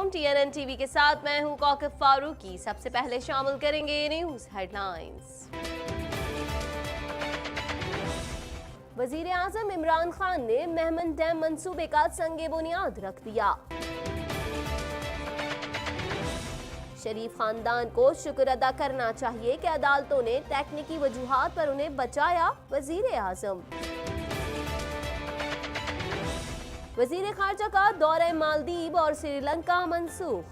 अलैकुम। TNN TV के साथ मैं हूं कौकब फारूकी। सबसे पहले शामिल करेंगे न्यूज हेडलाइंस। वजीर आजम इमरान खान ने मेहमन डैम मंसूबे का संगे बुनियाद रख दिया। शरीफ खानदान को शुक्र अदा करना चाहिए कि अदालतों ने टेक्निकी वजूहात पर उन्हें बचाया, वजीर आजम। वजीर खारजा का दौरे मालदीव और श्रीलंका मंसूख।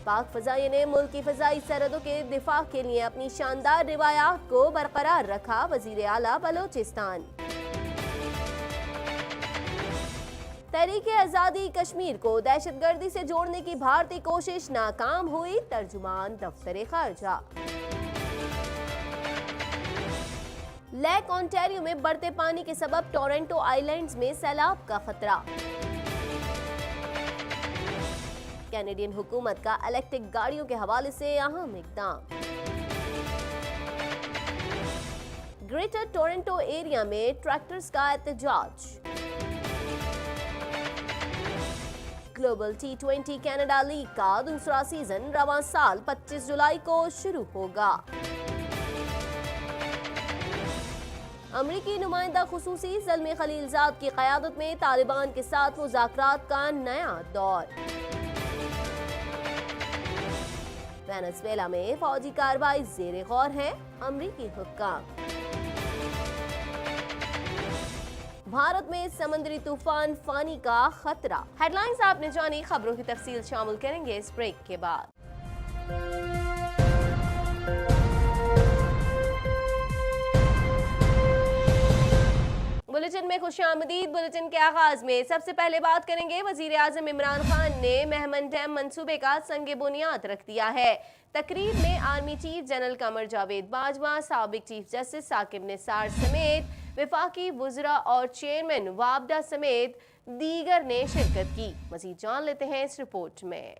पाक फजाई ने मुल्क की फजाई सरहदों के दिफा के लिए अपनी शानदार रिवायात को बरकरार रखा, वजीर आला बलोचिस्तान। तहरीक आजादी कश्मीर को दहशतगर्दी से जोड़ने की भारतीय कोशिश नाकाम हुई, तर्जुमान दफ्तर खारजा। लेक ओंटारियो में बढ़ते पानी के सबब टोरंटो आइलैंड्स में सैलाब का खतरा। कैनेडियन हुकूमत का इलेक्ट्रिक गाड़ियों के हवाले से अहम इकदाम। ग्रेटर टोरंटो एरिया में ट्रैक्टर्स का एहतजाज। ग्लोबल T20 कनाडा लीग का दूसरा सीजन रवां साल 25 जुलाई को शुरू होगा। अमरीकी नुमाइंदा खुसूसी ज़ल्मी खलीलजाद की क़यादत में तालिबान के साथ मुज़ाकरात का नया दौर। वेनेज़ुएला में फौजी कार्रवाई ज़ेरे गौर है, अमरीकी हुक्काम। भारत में समुद्री तूफान फानी का खतरा। हेडलाइंस आपने जानी, खबरों की तफसील शामिल करेंगे इस ब्रेक के बाद। बुलेटिन में खुशामदीद। बुलेटिन के आगाज में सबसे पहले बात करेंगे, वजीर आजम इमरान खान ने मेहमन डैम मंसूबे का संगे बुनियाद रख दिया है। तकरीब में army chief general Qamar Javed Bajwa, साबिक चीफ जस्टिस साकिब निसार समेत विफाकी वुज़रा और चेयरमैन वाबडा समेत दीगर ने शिरकत की। मजीद जान लेते हैं इस रिपोर्ट में।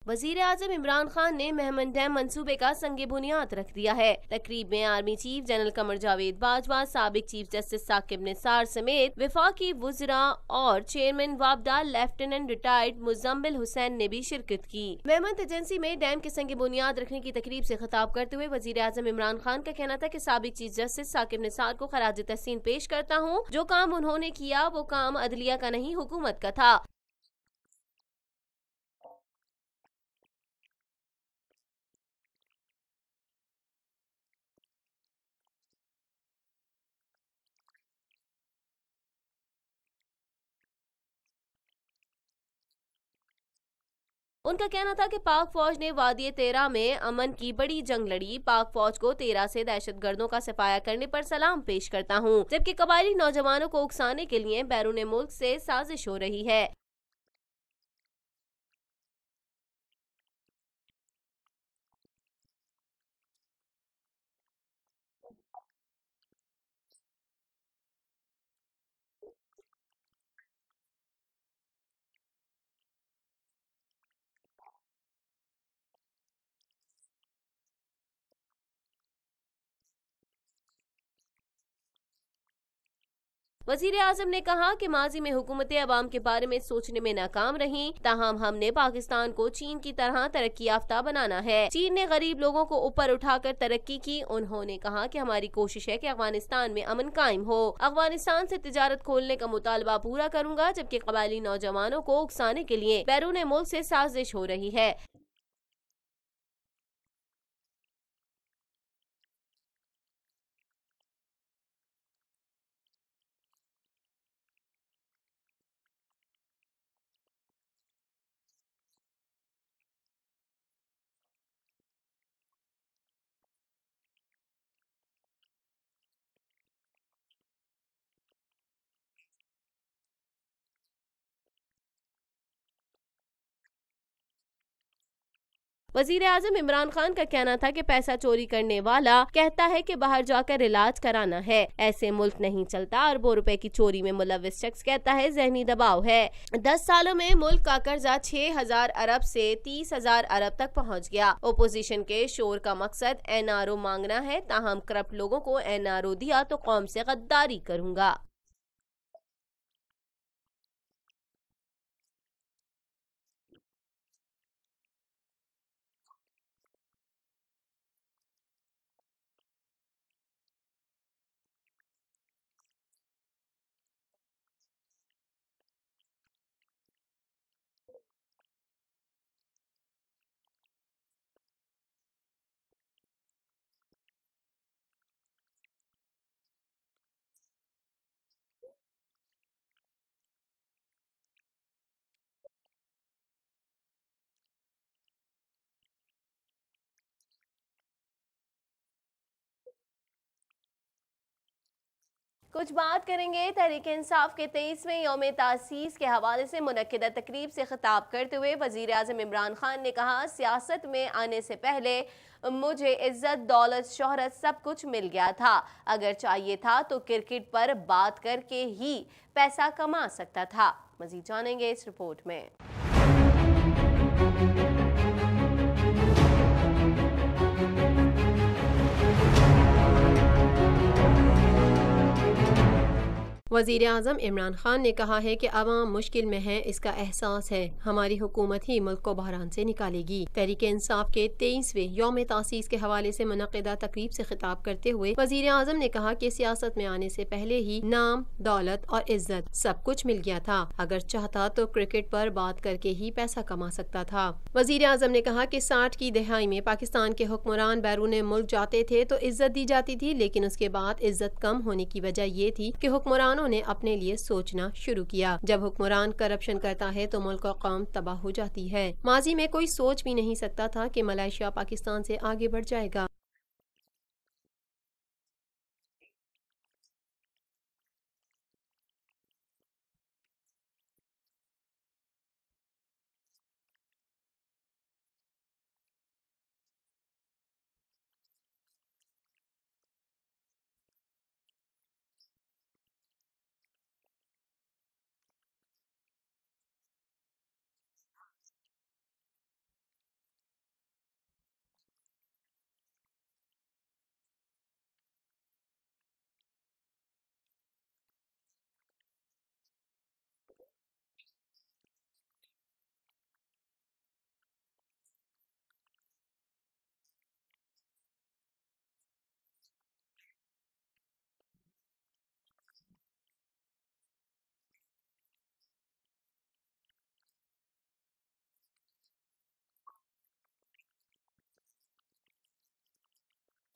वजीर आजम इमरान खान ने मेहमन डैम मंसूबे का संगे बुनियाद रख दिया है। तकरीब में army chief general Qamar Javed Bajwa, साबिक चीफ जस्टिस साकिब निसार समेत विफाकी वुज़रा और चेयरमैन वाबडा लेफ्टिनेंट रिटायर्ड मुजम्मिल हुसैन ने भी शिरकत की। मेहमत एजेंसी में डैम के संगे बुनियाद रखने की तकरीब से खिताब करते हुए वजीर आजम इमरान खान का कहना था कि साबिक चीफ जस्टिस साकिब निसार को खराज तहसीन पेश करता हूँ। जो काम उन्होंने किया वो काम अदलिया का नहीं, हुकूमत का था। उनका कहना था कि पाक फौज ने वादी तेरा में अमन की बड़ी जंग लड़ी। पाक फौज को 13 से दहशतगर्दों का सफाया करने पर सलाम पेश करता हूँ, जबकि कबायली नौजवानों को उकसाने के लिए बैरून मुल्क से साजिश हो रही है। वजीर आजम ने कहा कि माजी में हुकूमतें अवाम के बारे में सोचने में नाकाम रहीं, ताहम हमने पाकिस्तान को चीन की तरह तरक्की याफ्ता बनाना है। चीन ने गरीब लोगों को ऊपर उठाकर तरक्की की। उन्होंने कहा कि हमारी कोशिश है कि अफगानिस्तान में अमन कायम हो। अफगानिस्तान से तिजारत खोलने का मुतालबा पूरा करूंगा, जबकि कबायली नौजवानों को उकसाने के लिए बैरून मुल्क से साजिश हो रही है। वजीर आजम इमरान खान का कहना था कि पैसा चोरी करने वाला कहता है कि बाहर जाकर इलाज कराना है, ऐसे मुल्क नहीं चलता। अरबों रुपए की चोरी में मुलव्विस शख्स कहता है जहनी दबाव है। 10 सालों में मुल्क का कर्जा 6,000 अरब से 30,000 अरब तक पहुँच गया। ओपोजिशन के शोर का मकसद NRO मांगना है, ताहम करप्ट लोगों को NRO दिया तो कौम से गद्दारी करूंगा। कुछ बात करेंगे तहरीक इंसाफ के 23वें यौम तासीस के हवाले से मुनक्किदा तकरीब से खिताब करते हुए वजीर आजम इमरान खान ने कहा, सियासत में आने से पहले मुझे इज्जत, दौलत, शोहरत सब कुछ मिल गया था। अगर चाहिए था तो क्रिकेट पर बात करके ही पैसा कमा सकता था। मजीद जानेंगे इस रिपोर्ट में। वज़ीर आज़म इमरान खान ने कहा है कि अवाम मुश्किल में है, इसका एहसास है। हमारी हुकूमत ही मुल्क को बहरान से निकालेगी। तहरीक इंसाफ के 23वें यौम तासीस के हवाले से मुनक्किदा तकरीब से खिताब करते हुए वज़ीर आज़म ने कहा कि सियासत में आने से पहले ही नाम, दौलत और इज्जत सब कुछ मिल गया था। अगर चाहता तो क्रिकेट पर बात करके ही पैसा कमा सकता था। वज़ीर आज़म ने कहा कि 60 की दहाई में पाकिस्तान के हुक्मरान बैरून मुल्क जाते थे तो इज्जत दी जाती थी, लेकिन उसके बाद इज्जत कम होने की वजह ये थी कि हुक्मरान ने अपने लिए सोचना शुरू किया। जब हुक्मरान करप्शन करता है तो मुल्क और कौम तबाह हो जाती है। माजी में कोई सोच भी नहीं सकता था कि मलेशिया पाकिस्तान से आगे बढ़ जाएगा।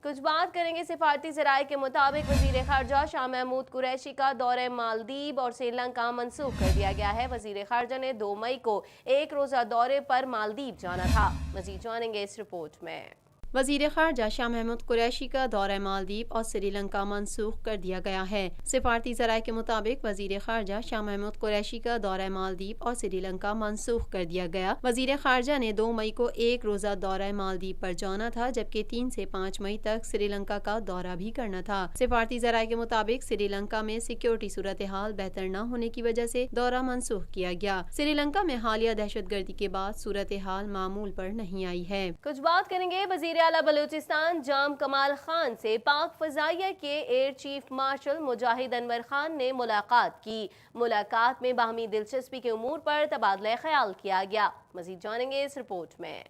कुछ बात करेंगे सिफारती ज़राए के मुताबिक वज़ीर ख़ारजा शाह महमूद कुरैशी का दौरे मालदीव और श्रीलंका मनसूख कर दिया गया है। वज़ीर ख़ारजा ने 2 मई को एक रोज़ा दौरे पर मालदीव जाना था। मज़ीद जानेंगे इस रिपोर्ट में। वज़ीर ख़ारजा शाह महमूद कुरैशी का दौरा मालदीव और श्रीलंका मनसूख कर दिया गया है। सिफारती ज़राए के मुताबिक वज़ीर ख़ारजा शाह महमूद कुरैशी का दौरा मालदीव और श्रीलंका मनसूख कर दिया गया। वज़ीर ख़ारजा ने 2 मई को एक रोज़ा दौरा मालदीव पर जाना था, जबकि 3 से 5 मई तक श्रीलंका का दौरा भी करना था। सिफारती ज़राए के मुताबिक श्रीलंका में सिक्योरिटी सूरत हाल बेहतर न होने की वजह से दौरा मनसूख किया गया। श्रीलंका में हालिया दहशत गर्दी के बाद सूरत हाल मामूल पर नहीं आई है। कुछ बात करेंगे वज़ीर आला बलूचिस्तान जाम कमाल खान से पाक फ़ज़ाइया के एयर चीफ मार्शल मुजाहिद अनवर खान ने मुलाकात की। मुलाकात में बाहमी दिलचस्पी के उमूर पर तबादला ख्याल किया गया। मज़ीद जानेंगे इस रिपोर्ट में।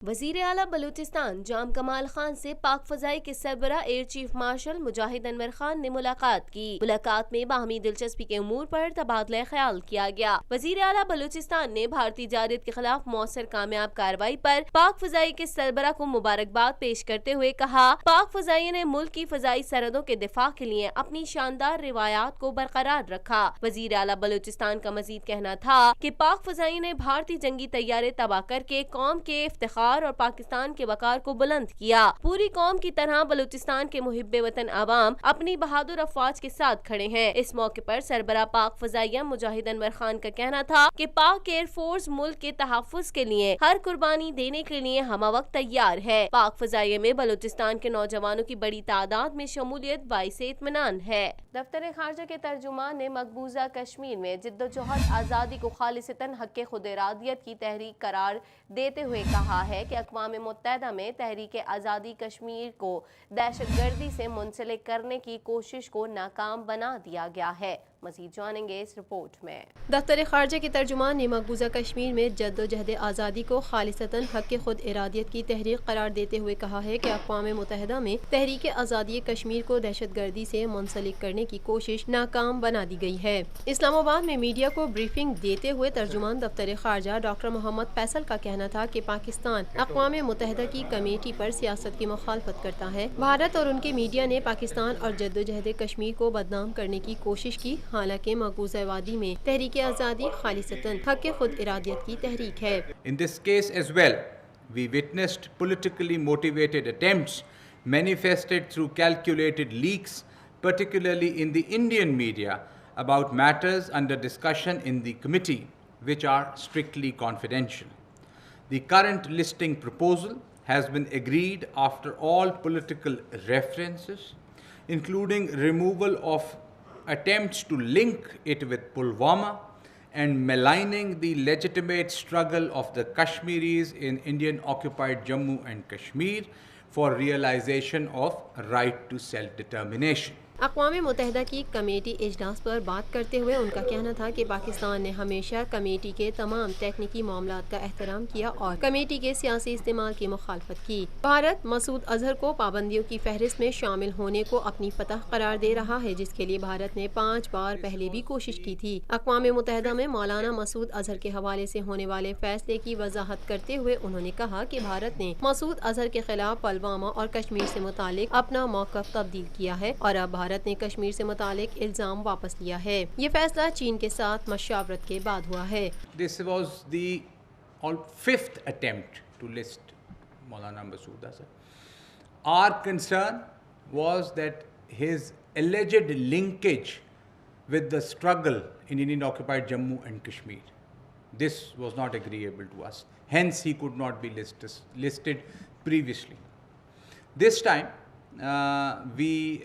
वज़ीर आला बलूचिस्तान जाम कमाल खान से पाक फ़ज़ाई के सरबरा एयर चीफ मार्शल मुजाहिद अनवर खान ने मुलाकात की। मुलाकात में बाहमी दिलचस्पी के उमूर पर तबादला ख्याल किया गया। वज़ीर आला बलूचिस्तान ने भारतीय जारत के खिलाफ मौसर कामयाब कार्रवाई पर पाक फ़ज़ाई के सरबरा को मुबारकबाद पेश करते हुए कहा, पाक फ़ज़ाई ने मुल्क की फ़ज़ाई सरहदों के दिफा के लिए अपनी शानदार रिवायात को बरकरार रखा। वज़ीर आला बलूचिस्तान का मजीद कहना था कि पाक फ़ज़ाई ने भारतीय जंगी तैयारे तबाह करके कौम के इफ्तिखार वकार और पाकिस्तान के वकार को बुलंद किया। पूरी कौम की तरह बलूचिस्तान के मुहिब्बे वतन आवाम अपनी बहादुर अफवाज के साथ खड़े हैं। इस मौके पर सरबराह पाक फजाइया मुजाहिद अनवर खान का कहना था कि पाक एयरफोर्स मुल्क के तहफ्फुज के लिए हर कुर्बानी देने के लिए हमवक्त तैयार है। पाक फजाइया में बलूचिस्तान के नौजवानों की बड़ी तादाद में शमूलियत बाइसे इत्मीनान है। दफ्तर खारजा के तर्जुमान ने मकबूजा कश्मीर में जिद्दोजहद आज़ादी को खालिसतन हक़ खुद इरादियत की तहरीक करार देते हुए कहा है कि अक़वाम मुत्तहिदा में तहरीक आज़ादी कश्मीर को दहशतगर्दी से मुंसलिक करने की कोशिश को नाकाम बना दिया गया है। मज़ीद जानेंगे इस रिपोर्ट में। दफ्तर खारजा के तर्जुमान ने मकबूजा कश्मीर में जद्दोजहद आज़ादी को खालिसतन हक़ खुद इरादियत की तहरीक करार देते हुए कहा है कि अक़वाम मुत्तहिदा में तहरीक आज़ादी कश्मीर को दहशतगर्दी से मुंसलिक करने की कोशिश नाकाम बना दी गई है। इस्लामाबाद में मीडिया को ब्रीफिंग देते हुए तर्जुमान दफ्तर खारजा डॉक्टर मोहम्मद फैसल का कहना था कि पाकिस्तान अक़वाम मुत्तहिदा की कमेटी पर सियासत की मुखालफत करता है। भारत और उनके मीडिया ने पाकिस्तान और जद्दोजहद कश्मीर को बदनाम करने की कोशिश की, हालांकि मकबूजा वादी में तहरीक आज़ादी खालिसतन हक़ खुद इरादियत की तहरीक है। In this case as well, we witnessed politically motivated attempts manifested through calculated leaks, particularly in the Indian media, about matters under discussion in the committee, which are strictly confidential. The current listing proposal has been agreed after all political references, including removal of attempts to link it with Pulwama and maligning the legitimate struggle of the Kashmiris in Indian-occupied Jammu and Kashmir for realization of right to self-determination. अक़वाम मुत्तहिदा की committee इजलास पर बात करते हुए उनका कहना था कि पाकिस्तान ने हमेशा कमेटी के तमाम तकनीकी मामलात का एहतराम किया और कमेटी के सियासी इस्तेमाल की मुखालफत की। भारत मसूद अजहर को पाबंदियों की फहरिस्त में शामिल होने को अपनी फतह करार दे रहा है, जिसके लिए भारत ने 5 बार पहले भी कोशिश की थी। अक़वाम मुत्तहिदा में मौलाना मसूद अजहर के हवाले से होने वाले फैसले की वजाहत करते हुए उन्होंने कहा कि भारत ने मसूद अजहर के खिलाफ पुलवामा और कश्मीर से मुतालिक अपना मौक़िफ़ तब्दील किया है और अब भारत ने कश्मीर से मुतालिक इल्जाम वापस लिया है। ये फैसला चीन के साथ मशावरत के बाद हुआ है। This was the 5th attempt to list Maulana Masood Azhar. Our concern was that his alleged linkage with the struggle in Indian-occupied Jammu and Kashmir, this was not agreeable to us. Hence, he could not be listed previously. This time, we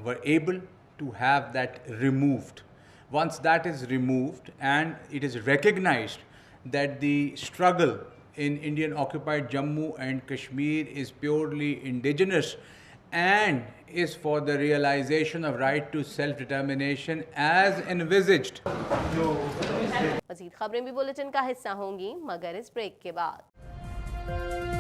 were able to have that removed. Once that is removed and it is recognized that the struggle in Indian occupied Jammu and Kashmir is purely indigenous and is for the realization of right to self-determination as envisaged. मज़ीद खबरें भी bulletin का हिस्सा होंगी मगर इस break के बाद।